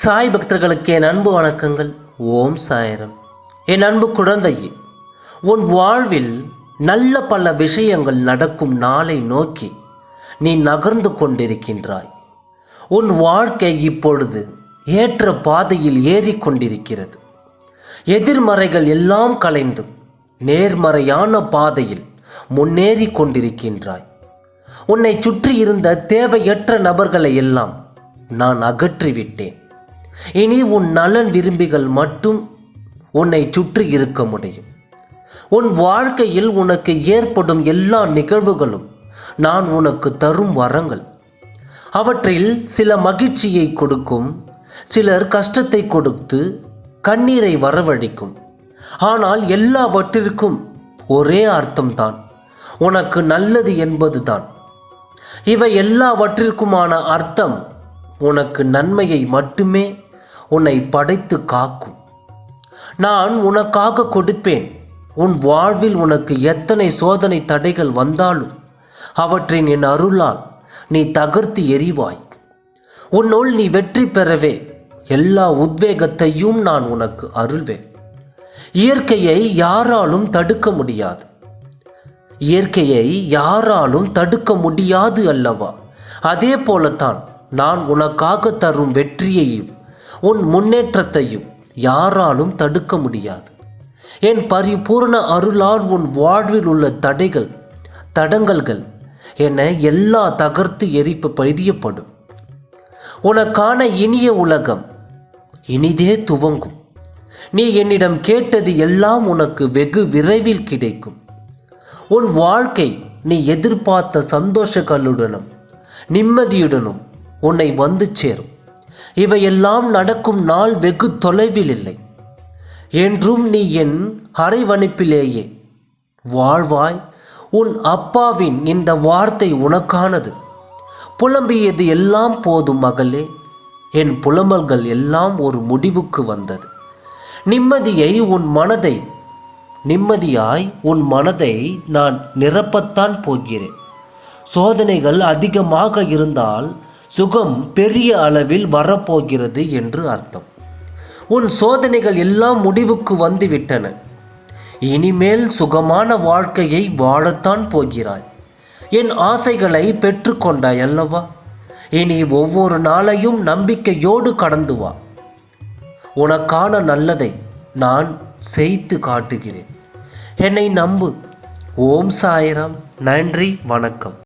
சாய் பக்தர்களுக்கு என் அன்பு வணக்கங்கள். ஓம் சாயரம். என் அன்பு குழந்தையே, உன் வாழ்வில் நல்ல பல விஷயங்கள் நடக்கும் நாளை நோக்கி நீ நகர்ந்து கொண்டிருக்கின்றாய். உன் வாழ்க்கை இப்பொழுது ஏற்ற பாதையில் ஏறிக்கொண்டிருக்கிறது. எதிர்மறைகள் எல்லாம் கலைந்து நேர்மறையான பாதையில் முன்னேறி கொண்டிருக்கின்றாய். உன்னை சுற்றி இருந்த தேவையற்ற நபர்களை எல்லாம் நான் அகற்றிவிட்டேன். இனி உன் நலன் விரும்பிகள் மட்டும் உன்னை சுற்றி இருக்க முடியும். உன் வாழ்க்கையில் உனக்கு ஏற்படும் எல்லா நிகழ்வுகளும் நான் உனக்கு தரும் வரங்கள். அவற்றில் சில மகிழ்ச்சியை கொடுக்கும், சிலர் கஷ்டத்தை கொடுத்து கண்ணீரை வரவழைக்கும். ஆனால் எல்லாவற்றிற்கும் ஒரே அர்த்தம்தான், உனக்கு நல்லது என்பதுதான். இவை எல்லாவற்றிற்குமான அர்த்தம் உனக்கு நன்மையை மட்டுமே உன்னை படைத்து காக்கும். நான் உனக்காக கொடுப்பேன். உன் வாழ்வில் உனக்கு எத்தனை சோதனை தடைகள் வந்தாலும் அவற்றின் என் அருளால் நீ தகர்த்து எறிவாய். உன்னுள் நீ வெற்றி பெறவே எல்லா உத்வேகத்தையும் நான் உனக்கு அருள்வேன். இயற்கையை யாராலும் தடுக்க முடியாது. இயற்கையை யாராலும் தடுக்க முடியாது அல்லவா? அதே போலத்தான் நான் உனக்காக தரும் வெற்றியையும் உன் முன்னேற்றத்தையும் யாராலும் தடுக்க முடியாது. என் பரிபூர்ண அருளால் உன் வாழ்வில் உள்ள தடைகள் தடங்கல்கள் என எல்லா தகர்த்து எரியப்படும். உனக்கான இனிய உலகம் இனிதே துவங்கும். நீ என்னிடம் கேட்டது எல்லாம் உனக்கு வெகு விரைவில் கிடைக்கும். உன் வாழ்க்கை நீ எதிர்பார்த்த சந்தோஷங்களுடனும் நிம்மதியுடனும் உன்னை வந்து சேரும். இவையெல்லாம் நடக்கும் நாள் வெகு தொலைவில் இல்லை. என்றும் நீ என் அரவணைப்பிலேயே வாழ்வாய். உன் அப்பாவின் இந்த வார்த்தை உனக்கானது. புலம்பியது எல்லாம் போதும் மகளே. என் புலம்பல்கள் எல்லாம் ஒரு முடிவுக்கு வந்தது. நிம்மதியாய் உன் மனதை நான் நிரப்பத்தான் போகிறேன். சோதனைகள் அதிகமாக இருந்தால் சுகம் பெரிய அளவில் வரப்போகிறது என்று அர்த்தம். உன் சோதனைகள் எல்லாம் முடிவுக்கு வந்துவிட்டன. இனிமேல் சுகமான வாழ்க்கையை வாழத்தான் போகிறாய். என் ஆசைகளை பெற்றுக்கொண்டாய் அல்லவா? இனி ஒவ்வொரு நாளையும் நம்பிக்கையோடு கடந்து வா. உனக்கான நல்லதை நான் செய்து காட்டுகிறேன். என்னை நம்பு. ஓம் சாய்ராம். நன்றி, வணக்கம்.